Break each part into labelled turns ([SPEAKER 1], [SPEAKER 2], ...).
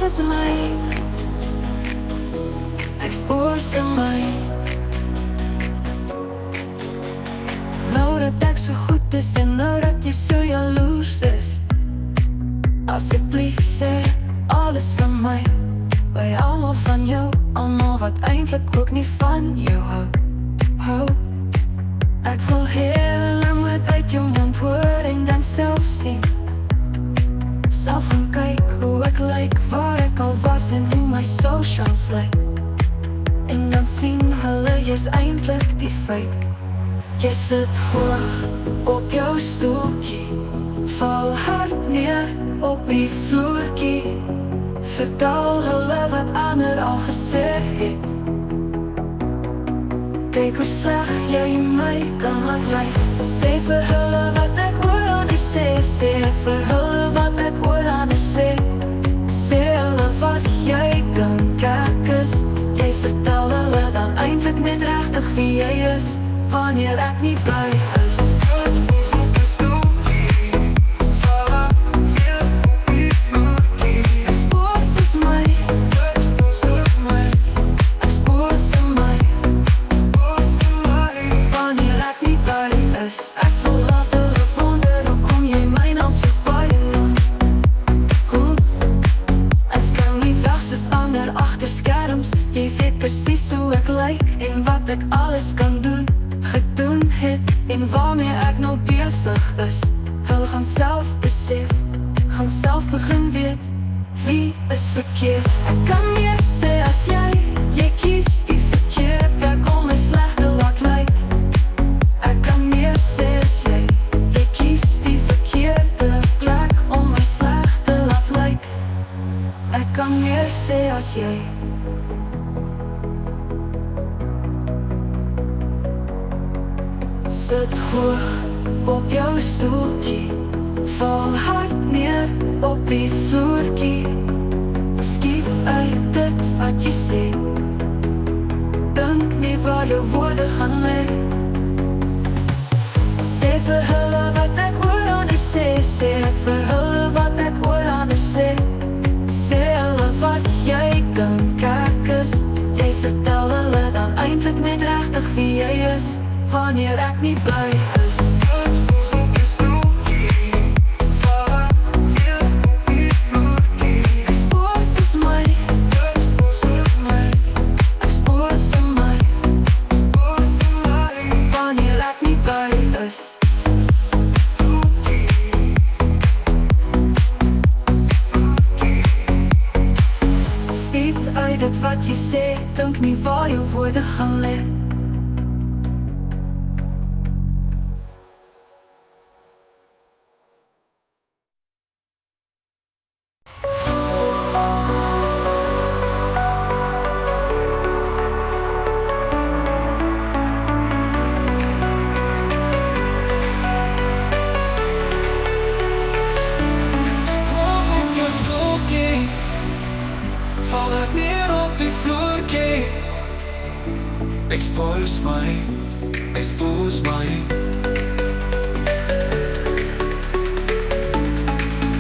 [SPEAKER 1] Exposes my, expose my. Nou dat ek so goed is en nou dat jy so jaloers is, asseblief sê alles van my, by almal van jou, almal wat eintlik ook nie van jou hou. Ek wil heel moet uit jou mond hoor en dan self sien, self gaan kyk hoe ek lyk, waar ek al was en hoe my socials lyk. En dan sien hulle jy's eintlik die fake. Jy sit hoog op jou stoeltjie, val hard neer op die vloertjie, vertel hulle wat ander al gesê het. Kyk hoe sleg jy my kan laat lyk. Sê vir hulle wat ek oor aan die sê, sê vir hulle wat ek oor aan die sê. Sê hulle wat jy dink ek is, jy vertel hulle dan eintlik net regtig wie jy is, wanneer ek nie by is. Jy weet precies hoe ek lyk en wat ek alles kan doen, gedoen het en waarmee ek nou besig is. Hulle gaan self besef, gaan self begin weet, wie is verkeerd. Ek kan meer sê as jy kies die verkeerd plek om my slegte laat lyk. Ek kan meer sê as jy kies die verkeerde plek om my slegte laat lyk. Ek kan meer sê as jy sit hoog op jou stoeltjie, val hard neer op die vloertjie, skiet uit dit wat jy sê, dink nie waar jou woorde gaan lê. Sê vir hulle wat ek oor aan die sê, sê vir hulle wat ek oor aan die sê. Sê hulle wat jy dink ek is, jy vertel hulle dan eintlik net regtig wie jy is, wanneer ek nie by is. Exposes my, expose my, wanneer ek nie by is. Skiet uit dit wat jy sê, dink nie waar jou woorde gaan lê.
[SPEAKER 2] Val ek neer op die vloertjie, expose my, expose my.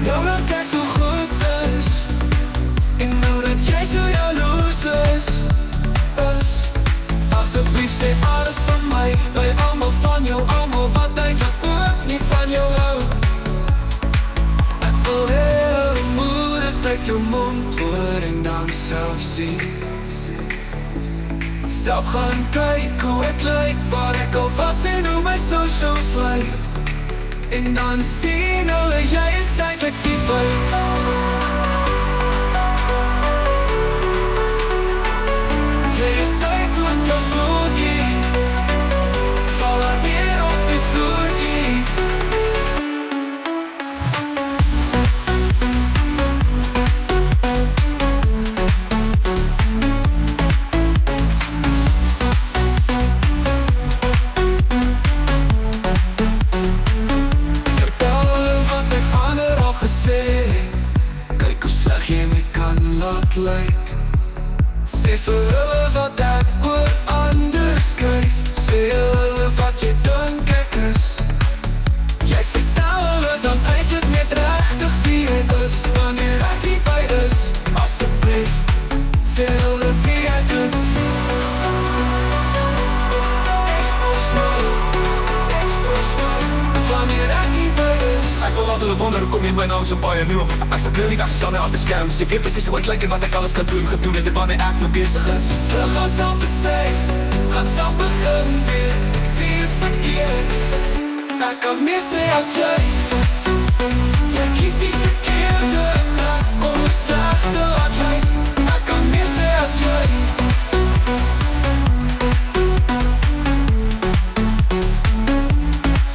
[SPEAKER 2] Nou dat ek so goed is, en nou dat jy so jaloers is, asseblief sê alles van my, by almal van jou, almal wat eintlik ook nie van jou hou. Ek wil heel moedig uit jou mond hoor en dan self sien, self gaan kyk hoe ek lyk, waar ek al was en hoe my socials lyk. En dan sien hulle jy is eintlik die fake. Jy is uit op jou vloertjie, val er weer op die vloertjie. Kyk hoe sleg jy my kan laat lyk. Sê vir hulle wat ek oor ander skryf, sê hulle wat jy dink ek is. Jy vertel hulle dan eintlik net regtig wie jy is, wanneer ek nie by is. As in mijn ogen, zo baie nu. Ek sal kleur nie weg soos ander agter skerms. Jy weet precies hoe ek lyk en wat ek alles kan doen. Gedoen het wanneer ek nou bezig is. We gaan saam besef, gaan saam begin weer. Wie is verkeerd? Ek kan meer sê as jy. Jy kies die verkeerde plek om my sleg te laat lyk. Ek kan meer sê as jy.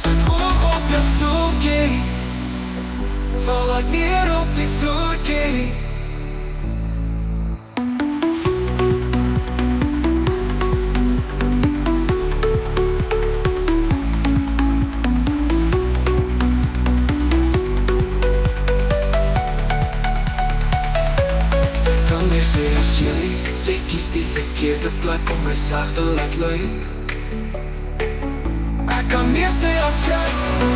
[SPEAKER 2] Sit hoog op jou stoeltjie, val uit neer op die vloertjie. Jy kies die verkeerde plek om my sleg te laat lyk. Ek kan meer sê as jy.